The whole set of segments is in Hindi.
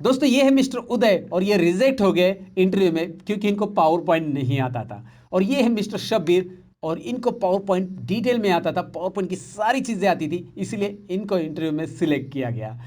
दोस्तों ये है मिस्टर उदय और ये रिजेक्ट हो गए इंटरव्यू में क्योंकि इनको पावर पॉइंट नहीं आता था। और ये है मिस्टर शब्बीर और इनको पावर पॉइंट डिटेल में आता था, पावर पॉइंट की सारी चीज़ें आती थी, इसलिए इनको इंटरव्यू में सिलेक्ट किया गया।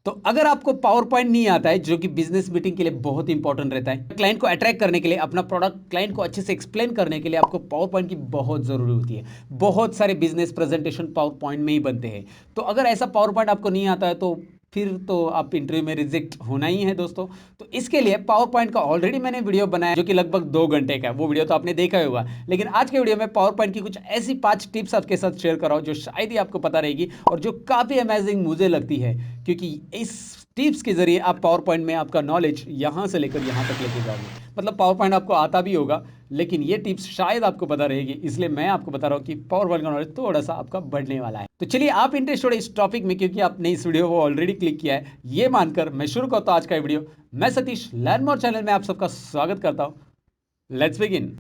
तो अगर आपको पावर पॉइंट नहीं आता है, जो कि बिजनेस मीटिंग के लिए बहुत इंपॉर्टेंट रहता है, क्लाइंट को अट्रैक्ट करने के लिए, अपना प्रोडक्ट क्लाइंट को अच्छे से एक्सप्लेन करने के लिए आपको पावर पॉइंट की बहुत ज़रूरी होती है। बहुत सारे बिजनेस प्रेजेंटेशन पावर पॉइंट में ही बनते हैं। तो अगर ऐसा पावर पॉइंट आपको नहीं आता है तो फिर तो आप इंटरव्यू में रिजेक्ट होना ही है दोस्तों। तो इसके लिए पावर पॉइंट का ऑलरेडी मैंने वीडियो बनाया जो कि लगभग 2 घंटे का है, वो वीडियो तो आपने देखा ही होगा। लेकिन आज के वीडियो में पावर पॉइंट की कुछ ऐसी 5 टिप्स आपके साथ शेयर कर रहा हूं जो शायद ही आपको पता रहेगी और जो काफ़ी अमेजिंग मुझे लगती है, क्योंकि इस टिप्स के जरिए आप पावर पॉइंट में आपका नॉलेज यहाँ से लेकर यहाँ तक लेके जाओगे। मतलब पावर पॉइंट आपको आता भी होगा, लेकिन ये टिप्स शायद आपको पता रहेगी, इसलिए मैं आपको बता रहा हूँ कि पावर पॉइंट का नॉलेज थोड़ा सा आपका बढ़ने वाला है। तो चलिए, आप इंटरेस्टेड इस टॉपिक में क्योंकि आपने इस वीडियो को ऑलरेडी क्लिक किया है, ये मानकर मैं शुरू करता हूँ आज का वीडियो। मैं सतीश लर्न मोर चैनल में आप सबका स्वागत करता हूँ। Let's begin.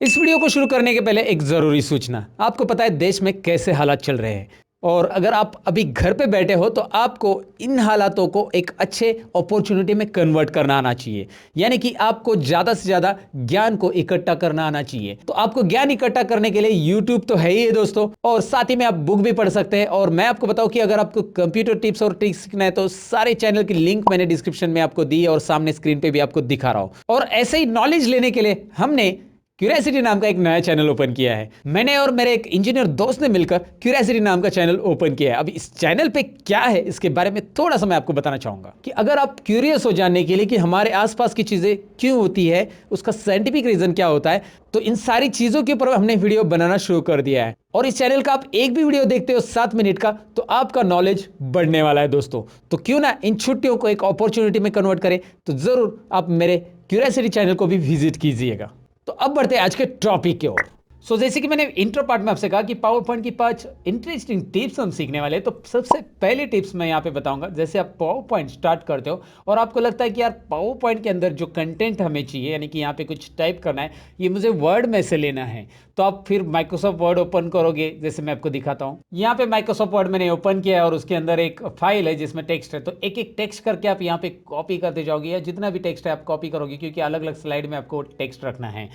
इस वीडियो को शुरू करने के पहले एक ज़रूरी सूचना। आपको पता है देश में कैसे हालात चल रहे हैं, और अगर आप अभी घर पे बैठे हो तो आपको इन हालातों को एक अच्छे अपॉर्चुनिटी में कन्वर्ट करना आना चाहिए। यानी कि आपको ज़्यादा से ज़्यादा ज्ञान को इकट्ठा करना आना चाहिए। तो आपको ज्ञान इकट्ठा करने के लिए यूट्यूब तो है ही है दोस्तों, और साथ ही में आप बुक भी पढ़ सकते हैं। और मैं आपको बताऊं कि अगर आपको कंप्यूटर टिप्स और ट्रिक्स सीखना है तो सारे चैनल की लिंक मैंने डिस्क्रिप्शन में आपको दी है और सामने स्क्रीन पे भी आपको दिखा रहा हूं। और ऐसे ही नॉलेज लेने के लिए हमने क्यूरियोसिटी नाम का एक नया चैनल ओपन किया है। मैंने और मेरे एक इंजीनियर दोस्त ने मिलकर क्यूरियोसिटी नाम का चैनल ओपन किया है। अब इस चैनल पे क्या है इसके बारे में थोड़ा सा मैं आपको बताना चाहूंगा कि अगर आप क्यूरियस हो जानने के लिए कि हमारे आसपास की चीजें क्यों होती है, उसका साइंटिफिक रीजन क्या होता है, तो इन सारी चीजों के ऊपर हमने वीडियो बनाना शुरू कर दिया है। और इस चैनल का आप एक भी वीडियो देखते हो 7 मिनट का तो आपका नॉलेज बढ़ने वाला है दोस्तों। तो क्यों ना इन छुट्टियों को एक अपॉर्चुनिटी में कन्वर्ट करें, तो जरूर आप मेरे क्यूरियोसिटी चैनल को भी विजिट कीजिएगा। तो अब बढ़ते हैं आज के टॉपिक की ओर। जैसे कि मैंने इंट्रो पार्ट में आपसे कहा कि पावर पॉइंट की 5 इंटरेस्टिंग टिप्स हम सीखने वाले हैं। तो सबसे पहले टिप्स मैं यहाँ पे बताऊंगा, जैसे आप पावर पॉइंट स्टार्ट करते हो और आपको लगता है कि यार पावर पॉइंट के अंदर जो कंटेंट हमें चाहिए, यानी कि यहाँ पे कुछ टाइप करना है, ये मुझे वर्ड में से लेना है, तो आप फिर माइक्रोसॉफ्ट वर्ड ओपन करोगे। जैसे मैं आपको दिखाता हूँ, यहाँ पे माइक्रोसॉफ्ट वर्ड मैंने ओपन किया है और उसके अंदर एक फाइल है जिसमें टेक्स्ट है। तो एक एक टेक्स्ट करके आप यहाँ पे कॉपी करते जाओगे, या जितना भी टेक्स्ट है आप कॉपी करोगे, क्योंकि अलग अलग स्लाइड में आपको टेक्स्ट रखना है।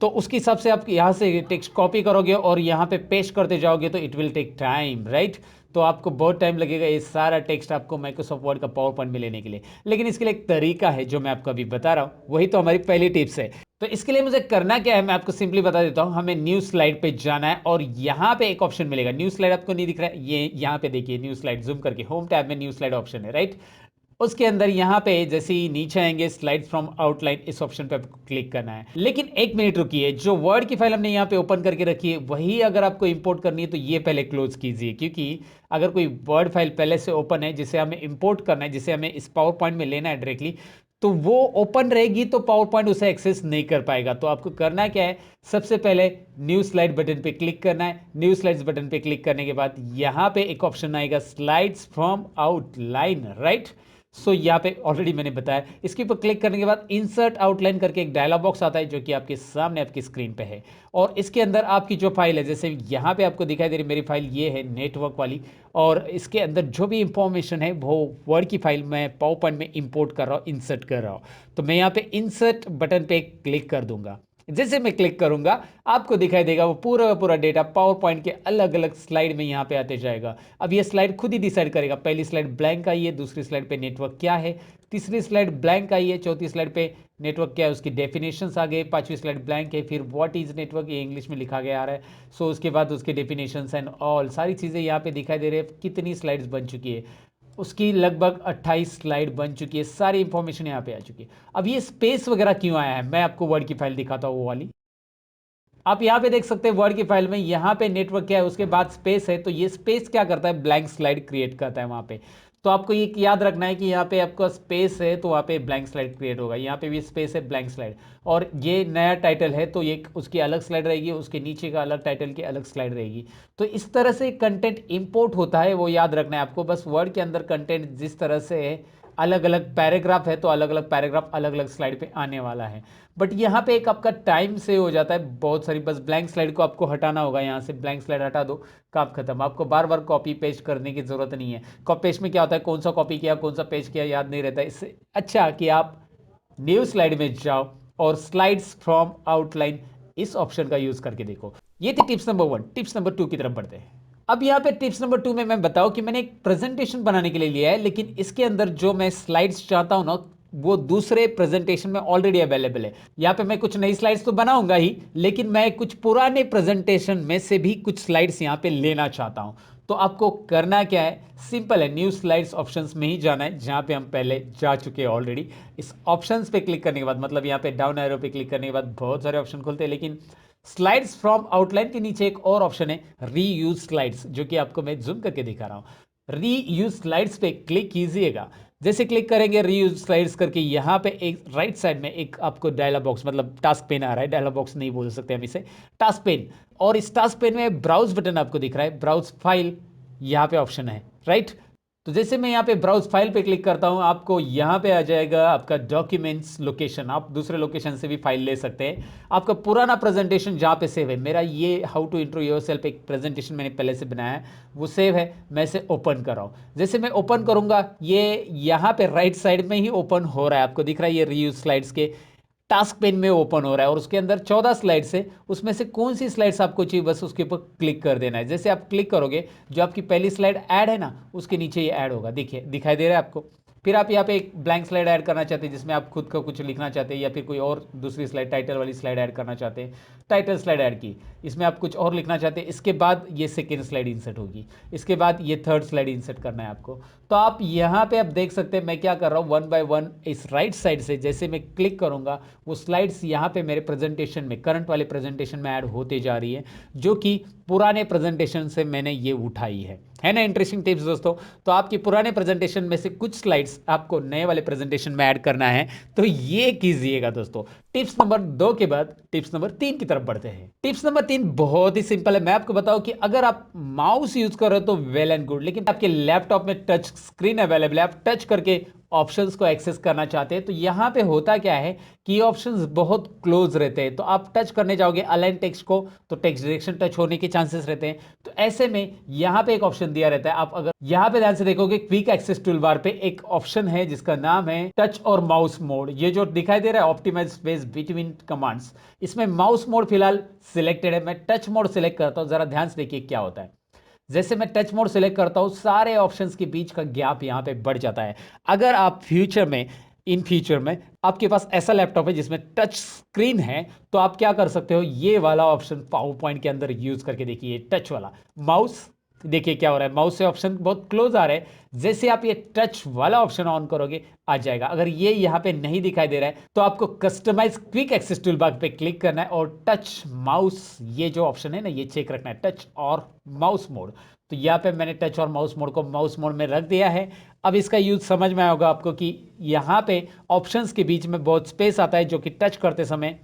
तो उसके हिसाब से आप यहाँ से टेक्स्ट कॉपी करोगे और यहाँ पे पेस्ट करते जाओगे, तो it will take time, right. तो आपको बहुत टाइम लगेगा ये सारा टेक्स्ट आपको माइक्रोसॉफ्ट वर्ड का पावर पॉइंट में लेने के लिए। लेकिन इसके लिए एक तरीका है जो मैं आपको अभी बता रहा हूँ, वही तो हमारी पहली टिप्स है। तो इसके लिए मुझे करना क्या है, मैं आपको सिंपली बता देता हूँ। हमें न्यू स्लाइड पे जाना है और यहाँ पे एक ऑप्शन मिलेगा। न्यू स्लाइड आपको नहीं दिख रहा है, ये यहाँ पे देखिए, न्यू स्लाइड, जूम करके होम टैब में न्यू स्लाइड ऑप्शन है, राइट। उसके अंदर यहाँ पे जैसे ही नीचे आएंगे स्लाइड फ्रॉम आउटलाइन, इस ऑप्शन पे आपको क्लिक करना है। लेकिन एक मिनट रुकिए, जो वर्ड की फाइल हमने यहाँ पे ओपन करके रखी है वही अगर आपको इंपोर्ट करनी है तो ये पहले क्लोज कीजिए, क्योंकि अगर कोई वर्ड फाइल पहले से ओपन है जिसे हमें इंपोर्ट करना है, जिसे हमें इस पावर पॉइंट में लेना है डायरेक्टली, तो वो ओपन रहेगी तो पावर पॉइंट उसे एक्सेस नहीं कर पाएगा। तो आपको करना क्या है, सबसे पहले न्यू स्लाइड बटन पे क्लिक करना है। न्यू स्लाइड्स बटन पे क्लिक करने के बाद यहाँ पे एक ऑप्शन आएगा स्लाइड्स फ्रॉम आउटलाइन, राइट। यहाँ पे ऑलरेडी मैंने बताया, इसके ऊपर क्लिक करने के बाद इंसर्ट आउटलाइन करके एक डायलॉग बॉक्स आता है जो कि आपके सामने आपकी स्क्रीन पे है। और इसके अंदर आपकी जो फाइल है, जैसे यहाँ पे आपको दिखाई दे रही मेरी फाइल ये है नेटवर्क वाली, और इसके अंदर जो भी इंफॉर्मेशन है वो वर्ड की फाइल मैं पावर पॉइंट में इंपोर्ट कर रहा हूँ, इंसर्ट कर रहा हूँ। तो मैं यहाँ पे इंसर्ट बटन पे क्लिक कर दूंगा। जैसे मैं क्लिक करूंगा आपको दिखाई देगा वो पूरा का पूरा डेटा पावर पॉइंट के अलग अलग स्लाइड में यहाँ पे आते जाएगा। अब ये स्लाइड खुद ही डिसाइड करेगा, पहली स्लाइड ब्लैंक आई है, दूसरी स्लाइड पे नेटवर्क क्या है, तीसरी स्लाइड ब्लैंक आई है, चौथी स्लाइड पे नेटवर्क क्या है उसकी डेफिनेशंस आ गए, पांचवी स्लाइड ब्लैंक है, फिर व्हाट इज नेटवर्क ये इंग्लिश में लिखा गया आ रहा है। उसके बाद उसके डेफिनेशंस एंड ऑल सारी चीज़ें यहाँ पे दिखाई दे रही है। कितनी स्लाइड्स बन चुकी है, उसकी लगभग 28 स्लाइड बन चुकी है, सारी इंफॉर्मेशन यहाँ पे आ चुकी है। अब ये स्पेस वगैरह क्यों आया है, मैं आपको वर्ड की फाइल दिखाता हूँ वो वाली। आप यहाँ पे देख सकते हैं वर्ड की फाइल में यहाँ पे नेटवर्क क्या है, उसके बाद स्पेस है। तो ये स्पेस क्या करता है, ब्लैंक स्लाइड क्रिएट करता है वहाँ पे। तो आपको ये याद रखना है कि यहाँ पे आपका स्पेस है तो वहाँ पे ब्लैंक स्लाइड क्रिएट होगा, यहाँ पे भी स्पेस है, ब्लैंक स्लाइड। और ये नया टाइटल है तो ये उसकी अलग स्लाइड रहेगी, उसके नीचे का अलग टाइटल की अलग स्लाइड रहेगी। तो इस तरह से कंटेंट इंपोर्ट होता है, वो याद रखना है आपको। बस वर्ड के अंदर कंटेंट जिस तरह से है अलग अलग पैराग्राफ है तो अलग अलग पैराग्राफ अलग अलग स्लाइड पे आने वाला है। बट यहाँ पे एक आपका टाइम से हो जाता है बहुत सारी, बस ब्लैंक स्लाइड को आपको हटाना होगा, यहाँ से ब्लैंक स्लाइड हटा दो, काम खत्म। आपको बार बार कॉपी पेस्ट करने की जरूरत नहीं है। कॉपी पेस्ट में क्या होता है, कौन सा कॉपी किया कौन सा पेस्ट किया याद नहीं रहता है। इससे अच्छा कि आप न्यू स्लाइड में जाओ और स्लाइड्स फ्रॉम आउटलाइन इस ऑप्शन का यूज करके देखो। ये थी टिप्स नंबर 1। टिप्स नंबर 2 की तरफ बढ़ते हैं। अब यहाँ पे टिप्स नंबर 2 में मैं बताऊं कि मैंने एक प्रेजेंटेशन बनाने के लिए लिया है, लेकिन इसके अंदर जो मैं स्लाइड्स चाहता हूं ना वो दूसरे प्रेजेंटेशन में ऑलरेडी अवेलेबल है। यहाँ पे मैं कुछ नई स्लाइड्स तो बनाऊंगा ही, लेकिन मैं कुछ पुराने प्रेजेंटेशन में से भी कुछ स्लाइड्स यहाँ पे लेना चाहता हूं। तो आपको करना क्या है, सिंपल है, न्यू स्लाइड्स ऑप्शंस में ही जाना है जहां पे हम पहले जा चुके हैं ऑलरेडी। इस ऑप्शंस पे क्लिक करने के बाद, मतलब यहाँ पे डाउन एरो पे क्लिक करने के बाद बहुत सारे ऑप्शन खुलते हैं, लेकिन स्लाइड्स फ्रॉम आउटलाइन के नीचे एक और ऑप्शन है रीयूज स्लाइड्स, जो कि आपको मैं जूम करके दिखा रहा हूं। रीयूज स्लाइड्स पे क्लिक कीजिएगा। जैसे क्लिक करेंगे रीयूज स्लाइड्स करके, यहाँ पे एक राइट साइड में एक आपको डायलॉग बॉक्स, मतलब टास्क पेन आ रहा है, डायलॉग बॉक्स नहीं बोल सकते हम इसे, टास्क पेन। और इस टास्क पेन में ब्राउज बटन आपको दिख रहा है, ब्राउज फाइल यहाँ पे ऑप्शन है, राइट। तो जैसे मैं यहाँ पे ब्राउज फाइल पे क्लिक करता हूँ, आपको यहाँ पे आ जाएगा आपका डॉक्यूमेंट्स लोकेशन। आप दूसरे लोकेशन से भी फाइल ले सकते हैं। आपका पुराना प्रेजेंटेशन जहाँ पे सेव है, मेरा ये हाउ टू इंट्रो योरसेल्फ एक प्रेजेंटेशन मैंने पहले से बनाया है, वो सेव है। मैं इसे ओपन कर रहा हूँ। जैसे मैं ओपन करूँगा, ये यहाँ पे राइट साइड में ही ओपन हो रहा है, आपको दिख रहा है ये रीयूज स्लाइड्स के टास्क पेन में ओपन हो रहा है। और उसके अंदर 14 स्लाइड्स है, उसमें से कौन सी स्लाइड्स आपको चाहिए बस उसके ऊपर क्लिक कर देना है। जैसे आप क्लिक करोगे, जो आपकी पहली स्लाइड ऐड है ना, उसके नीचे ये ऐड होगा, देखिए दिखाई दे रहा है आपको। फिर आप यहाँ पे एक ब्लैंक स्लाइड ऐड करना चाहते हैं जिसमें आप खुद का कुछ लिखना चाहते हैं, या फिर कोई और दूसरी स्लाइड टाइटल वाली स्लाइड ऐड करना चाहते हैं, टाइटल स्लाइड ऐड की, इसमें आप कुछ और लिखना चाहते हैं। इसके बाद ये सेकेंड स्लाइड इंसर्ट होगी, इसके बाद ये थर्ड स्लाइड इंसर्ट करना है आपको। तो आप यहाँ पे आप देख सकते हैं मैं क्या कर रहा हूँ, वन बाय वन इस राइट साइड से जैसे मैं क्लिक करूँगा, वो स्लाइड्स यहाँ पे मेरे प्रेजेंटेशन में, करंट वाले प्रेजेंटेशन में ऐड होते जा रही है, जो कि पुराने प्रेजेंटेशन से मैंने ये उठाई है ना। इंटरेस्टिंग टिप्स दोस्तों। तो आपकी पुराने प्रेजेंटेशन में से कुछ स्लाइड्स आपको नए वाले प्रेजेंटेशन में ऐड करना है, तो ये कीजिएगा दोस्तों। टिप्स नंबर 2 के बाद टिप्स नंबर 3 की तरफ बढ़ते हैं। टिप्स नंबर 3 बहुत ही सिंपल है। मैं आपको बताऊं कि अगर आप माउस यूज कर रहे हो तो वेल एंड गुड, लेकिन आपके लैपटॉप में टच स्क्रीन अवेलेबल है, आप टच करके ऑप्शंस को एक्सेस करना चाहते हैं, तो यहां पे होता क्या है कि ऑप्शंस बहुत क्लोज रहते हैं। तो आप टच करने जाओगे अलाइन टेक्स्ट को, तो टेक्स्ट डायरेक्शन टच होने के चांसेस रहते हैं। तो ऐसे में यहां पे एक ऑप्शन दिया रहता है, आप अगर यहां पे ध्यान से देखोगे, क्विक एक्सेस टूल बार पे एक ऑप्शन है जिसका नाम है टच और माउस मोड। ये जो दिखाई दे रहा है ऑप्टिमाइज स्पेस बिटवीन कमांड्स, इसमें माउस मोड फिलहाल सिलेक्टेड है। मैं टच मोड सिलेक्ट करता हूं, जरा ध्यान से देखिए क्या होता है। जैसे मैं टच मोड सेलेक्ट करता हूं, सारे ऑप्शंस के बीच का गैप यहां पे बढ़ जाता है। अगर आप इन फ्यूचर में आपके पास ऐसा लैपटॉप है जिसमें टच स्क्रीन है, तो आप क्या कर सकते हो, ये वाला ऑप्शन पावर पॉइंट के अंदर यूज करके देखिए, टच वाला माउस। देखिए क्या हो रहा है, माउस से ऑप्शन बहुत क्लोज आ रहे हैं। जैसे आप ये टच वाला ऑप्शन ऑन करोगे, आ जाएगा। अगर ये यहाँ पे नहीं दिखाई दे रहा है, तो आपको customize quick access toolbar पे क्लिक करना है और टच माउस, ये जो ऑप्शन है ना, ये चेक रखना है, टच और माउस मोड। तो यहाँ पे मैंने टच और माउस मोड को माउस मोड में रख दिया है। अब इसका यूज समझ में आया होगा आपको कि यहाँ पे ऑप्शंस के बीच में बहुत स्पेस आता है, जो कि टच करते समय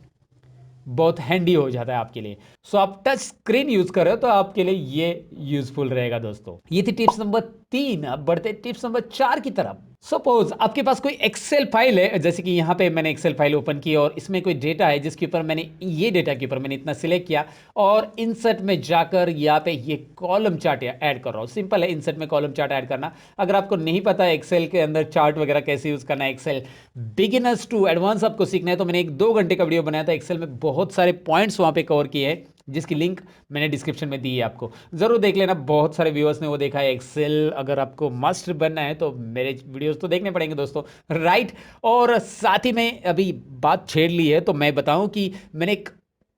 बहुत हैंडी हो जाता है आपके लिए। सो आप टच स्क्रीन यूज कर रहे हो तो आपके लिए ये यूजफुल रहेगा दोस्तों। ये थी टिप्स नंबर 3। अब बढ़ते टिप्स नंबर 4 की तरफ। सपोज आपके पास कोई एक्सेल फाइल है, जैसे कि यहाँ पे मैंने एक्सेल फाइल ओपन की और इसमें कोई डेटा है जिसके ऊपर मैंने ये डेटा के ऊपर मैंने इतना सिलेक्ट किया और इंसर्ट में जाकर यहाँ पे ये कॉलम चार्ट ऐड कर रहा हूँ। सिंपल है इंसर्ट में कॉलम चार्ट ऐड करना। अगर आपको नहीं पता है एक्सेल के अंदर चार्ट वगैरह कैसे यूज करना है, एक्सेल बिगिनर्स टू एडवांस आपको सीखना है, तो मैंने एक 2 घंटे का वीडियो बनाया था एक्सेल में, बहुत सारे पॉइंट्स वहां पे कवर किए हैं, जिसकी लिंक मैंने डिस्क्रिप्शन में दी है, आपको जरूर देख लेना। बहुत सारे व्यूअर्स ने वो देखा है। एक्सेल अगर आपको मास्टर बनना है तो मेरे वीडियोस तो देखने पड़ेंगे दोस्तों, राइट। और साथ ही में अभी बात छेड़ ली है तो मैं बताऊं कि मैंने एक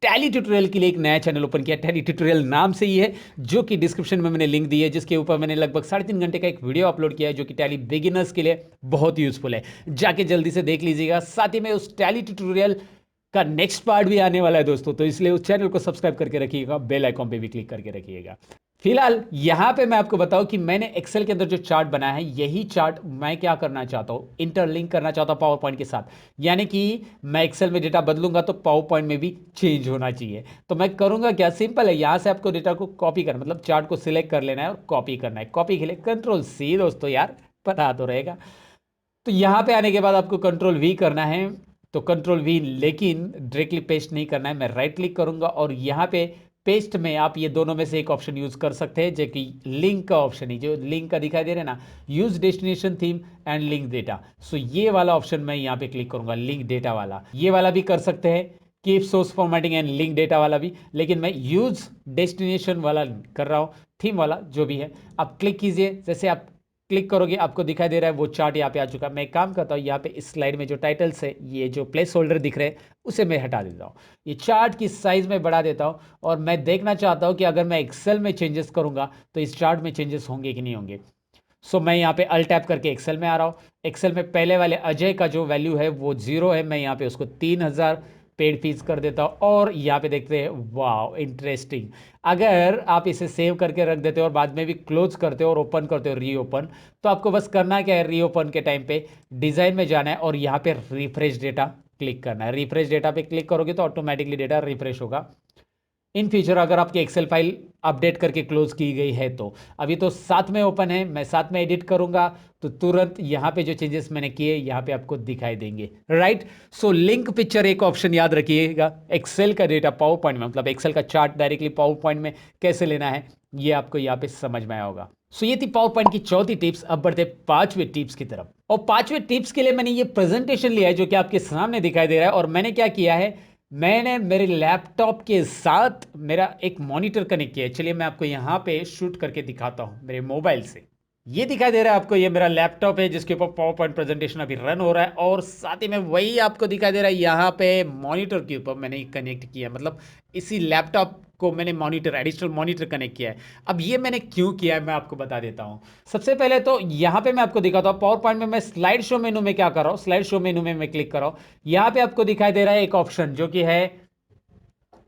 टैली ट्यूटोरियल के लिए एक नया चैनल ओपन किया, टैली ट्यूटोरियल नाम से ही है, जो कि डिस्क्रिप्शन में मैंने लिंक दी है, जिसके ऊपर मैंने लगभग 3.5 घंटे का एक वीडियो अपलोड किया है, जो कि टैली बिगिनर्स के लिए बहुत यूजफुल है। जाके जल्दी से देख लीजिएगा। साथ ही में उस टैली ट्यूटोरियल का नेक्स्ट पार्ट भी आने वाला है दोस्तों, तो इसलिए उस चैनल को सब्सक्राइब करके रखिएगा, बेल आइकॉन पे भी क्लिक करके रखिएगा। फिलहाल यहां पे मैं आपको बताऊं कि मैंने एक्सेल के अंदर जो चार्ट बनाया है, यही चार्ट मैं क्या करना चाहता हूं, इंटरलिंक करना चाहता हूं पावर पॉइंट के साथ। यानी कि मैं एक्सेल में डेटा बदलूंगा तो पावर पॉइंट में भी चेंज होना चाहिए। तो मैं करूंगा क्या, सिंपल है, यहां से आपको डेटा को कॉपी करना, मतलब चार्ट को सिलेक्ट कर लेना है और कॉपी करना है। कॉपी के लिए Ctrl+C दोस्तों, यार पता तो रहेगा। तो यहाँ पे आने के बाद आपको कंट्रोल वी करना है, तो कंट्रोल वी, लेकिन डायरेक्टली पेस्ट नहीं करना है। मैं राइट क्लिक करूंगा और यहाँ पे पेस्ट में आप ये दोनों में से एक ऑप्शन यूज कर सकते हैं, जो कि लिंक का ऑप्शन है, जो लिंक का दिखाई दे रहा है ना, use destination theme and link data. So ये वाला ऑप्शन मैं यहाँ पे क्लिक करूंगा, लिंक डेटा वाला। ये वाला भी कर सकते हैं, keep source formatting and link data वाला भी, लेकिन मैं यूज डेस्टिनेशन वाला कर रहा हूँ, थीम वाला जो भी है। आप क्लिक कीजिए, जैसे आप क्लिक करोगे आपको दिखाई दे रहा है वो चार्ट यहाँ पे आ चुका है। मैं एक काम करता हूँ, यहाँ पे इस स्लाइड में जो टाइटल्स है, ये जो प्लेस होल्डर दिख रहे हैं, उसे मैं हटा देता हूँ। ये चार्ट की साइज में बढ़ा देता हूँ और मैं देखना चाहता हूँ कि अगर मैं एक्सेल में चेंजेस करूंगा तो इस चार्ट में चेंजेस होंगे कि नहीं होंगे। सो मैं यहाँ पे अल टैप करके एक्सेल में आ रहा हूँ। एक्सेल में पहले वाले अजय का जो वैल्यू है वो 0 है, मैं यहाँ पे उसको 3000 पेड फीस कर देता हूँ और यहाँ पे देखते हैं, वाह इंटरेस्टिंग। अगर आप इसे सेव करके रख देते हो और बाद में भी क्लोज करते हो और ओपन करते हो, रीओपन, तो आपको बस करना क्या है, रीओपन के टाइम पे डिज़ाइन में जाना है और यहाँ पे रिफ्रेश डेटा क्लिक करना है। रिफ्रेश डेटा पे क्लिक करोगे तो ऑटोमेटिकली डेटा रिफ्रेश होगा। इन फ्यूचर अगर आपकी एक्सेल फाइल अपडेट करके क्लोज की गई है तो, अभी तो साथ में ओपन है, मैं साथ में एडिट करूंगा तो तुरंत यहाँ पे जो चेंजेस मैंने किए यहाँ पे आपको दिखाई देंगे, राइट। सो लिंक पिक्चर एक ऑप्शन याद रखिएगा, एक्सेल का डेटा पावर पॉइंट में, मतलब एक्सेल का चार्ट डायरेक्टली पावर पॉइंट में कैसे लेना है, ये आपको यहाँ पे समझ में आया होगा। सो ये थी पावर पॉइंट की चौथी टिप्स। अब बढ़ते पांचवें टिप्स की तरफ, और पांचवें टिप्स के लिए मैंने ये प्रेजेंटेशन लिया है जो कि आपके सामने दिखाई दे रहा है। और मैंने क्या किया है, मैंने मेरे लैपटॉप के साथ मेरा एक मॉनिटर कनेक्ट किया है। चलिए मैं आपको यहाँ पे शूट करके दिखाता हूँ मेरे मोबाइल से। ये दिखाई दे रहा है आपको, ये मेरा लैपटॉप है जिसके ऊपर पावर पॉइंट प्रेजेंटेशन अभी रन हो रहा है, और साथ ही में वही आपको दिखाई दे रहा है यहाँ पे मॉनिटर के ऊपर मैंने कनेक्ट किया, मतलब इसी लैपटॉप को मैंने मॉनिटर, एडिशनल मॉनिटर कनेक्ट किया है। अब ये मैंने क्यों किया है मैं आपको बता देता हूँ। सबसे पहले तो यहाँ पे मैं आपको दिखाता हूँ, पावर पॉइंट में मैं स्लाइड शो मेनू में क्या कर रहा हूँ, स्लाइड शो मेनू में मैं क्लिक कर रहा हूँ। यहाँ पे आपको दिखाई दे रहा है एक ऑप्शन जो कि है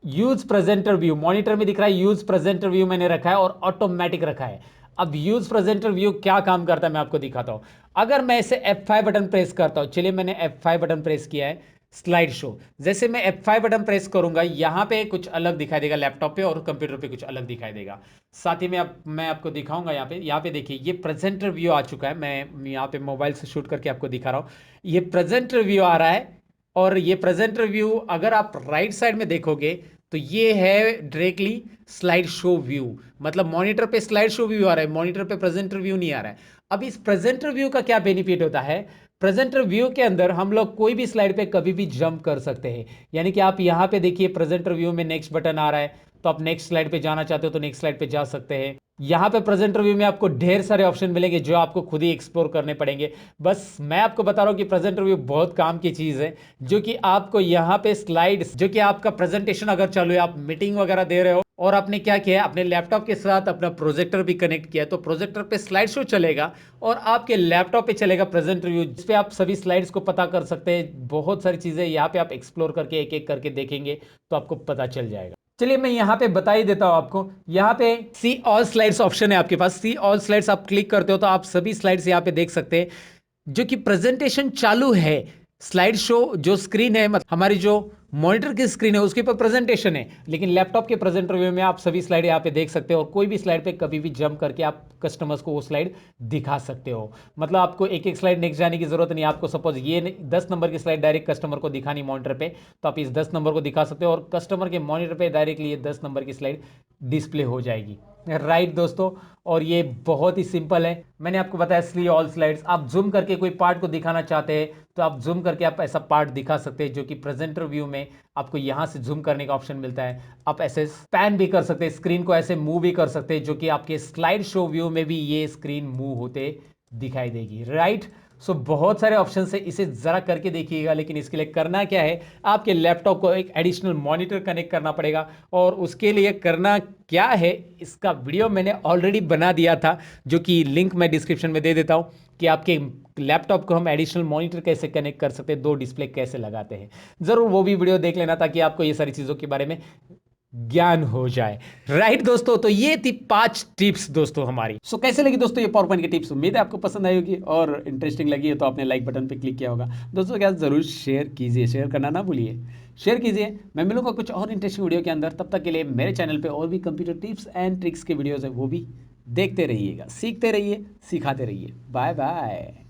यूज प्रेजेंटर व्यू। मॉनिटर में दिख रहा है यूज प्रेजेंटर व्यू मैंने रखा है और ऑटोमेटिक रखा है। अब यूज प्रेजेंटर व्यू क्या काम करता है मैं आपको दिखाता हूं। अगर मैं इसे F5 बटन प्रेस करता हूं, चलिए मैंने F5 बटन प्रेस किया है, स्लाइड शो, जैसे मैं F5 बटन प्रेस करूंगा यहां पे कुछ अलग दिखाई देगा लैपटॉप पे, और कंप्यूटर पे कुछ अलग दिखाई देगा। साथ ही में मैं आपको दिखाऊंगा यहाँ पे देखिए ये प्रेजेंटर व्यू आ चुका है। मैं यहाँ पे मोबाइल से शूट करके आपको दिखा रहा हूँ, ये प्रेजेंटर व्यू आ रहा है। और ये प्रेजेंटर व्यू अगर आप राइट साइड में देखोगे तो ये है डायरेक्टली स्लाइड शो व्यू, मतलब मॉनिटर पे स्लाइड शो व्यू आ रहा है, मॉनिटर पे प्रेजेंटर व्यू नहीं आ रहा है। अब इस प्रेजेंटर व्यू का क्या बेनिफिट होता है, प्रेजेंटर व्यू के अंदर हम लोग कोई भी स्लाइड पे कभी भी जंप कर सकते हैं। यानी कि आप यहां पे देखिए प्रेजेंटर व्यू में नेक्स्ट बटन आ रहा है, तो आप नेक्स्ट स्लाइड पे जाना चाहते हो तो नेक्स्ट स्लाइड पे जा सकते हैं। यहाँ पे प्रेजेंटर व्यू में आपको ढेर सारे ऑप्शन मिलेंगे जो आपको खुद ही एक्सप्लोर करने पड़ेंगे। बस मैं आपको बता रहा हूँ कि प्रेजेंटर व्यू बहुत काम की चीज़ है, जो कि आपको यहाँ पे स्लाइड्स, जो कि आपका प्रेजेंटेशन अगर चालू है, आप मीटिंग वगैरह दे रहे हो और आपने क्या किया, अपने लैपटॉप के साथ अपना प्रोजेक्टर भी कनेक्ट किया है, तो प्रोजेक्टर पे स्लाइड शो चलेगा और आपके लैपटॉप पे चलेगा प्रेजेंटर व्यू, जिस पे आप सभी स्लाइड्स को पता कर सकते हैं। बहुत सारी चीज़ें यहाँ पे आप एक्सप्लोर करके एक एक करके देखेंगे तो आपको पता चल जाएगा। चलिए मैं यहाँ पे बता ही देता हूँ आपको, यहाँ पे सी ऑल स्लाइड्स ऑप्शन है आपके पास। सी ऑल स्लाइड्स आप क्लिक करते हो तो आप सभी स्लाइड्स यहाँ पे देख सकते हैं जो कि प्रेजेंटेशन चालू है। स्लाइड शो जो स्क्रीन है, मतलब हमारी जो मॉनिटर की स्क्रीन है उसके ऊपर प्रेजेंटेशन है, लेकिन लैपटॉप के प्रेजेंटर व्यू में आप सभी स्लाइड यहाँ पे देख सकते हो, और कोई भी स्लाइड पे कभी भी जंप करके आप कस्टमर्स को वो स्लाइड दिखा सकते हो। मतलब आपको एक एक स्लाइड नेक्स्ट जाने की जरूरत नहीं। आपको सपोज ये 10 नंबर की स्लाइड डायरेक्ट कस्टमर को दिखानी मॉनिटर पे, तो आप इस 10 नंबर को दिखा सकते हो और कस्टमर के मॉनिटर पे डायरेक्टली ये 10 नंबर की स्लाइड डिस्प्ले हो जाएगी, राइट दोस्तों। और ये बहुत ही सिंपल है, मैंने आपको बताया सी ऑल स्लाइड्स। आप जूम करके कोई पार्ट को दिखाना चाहते हैं तो आप जूम करके आप ऐसा पार्ट दिखा सकते हैं, जो कि प्रेजेंटर व्यू में आपको यहां से जूम करने का ऑप्शन मिलता है। आप ऐसे पैन भी कर सकते हैं, स्क्रीन को ऐसे मूव भी कर सकते हैं, जो कि आपके स्लाइड शो व्यू में भी ये स्क्रीन मूव होते दिखाई देगी, राइट। सो बहुत सारे ऑप्शन है, इसे जरा करके देखिएगा। लेकिन इसके लिए करना क्या है, आपके लैपटॉप को एक एडिशनल मॉनिटर कनेक्ट करना पड़ेगा, और उसके लिए करना क्या है इसका वीडियो मैंने ऑलरेडी बना दिया था, जो कि लिंक मैं डिस्क्रिप्शन में दे देता हूं, कि आपके लैपटॉप को हम एडिशनल मॉनिटर कैसे कनेक्ट कर सकते हैं, 2 डिस्प्ले कैसे लगाते हैं। जरूर वो भी वीडियो देख लेना ताकि आपको ये सारी चीजों के बारे में ज्ञान हो जाए, राइट दोस्तों। तो ये थी 5 टिप्स दोस्तों हमारी। सो कैसे लगी दोस्तों ये पावर पॉइंट की टिप्स, उम्मीद है आपको पसंद आई होगी और इंटरेस्टिंग लगी है तो आपने लाइक बटन पे क्लिक किया होगा। दोस्तों क्या जरूर शेयर कीजिए, शेयर करना ना भूलिए, शेयर कीजिए। मैं मिलूंगा कुछ और इंटरेस्टिंग वीडियो के अंदर, तब तक के लिए मेरे चैनल पे और भी कंप्यूटर टिप्स एंड ट्रिक्स के वीडियोज है वो भी देखते रहिएगा, सीखते रहिए, सिखाते रहिए। Bye bye.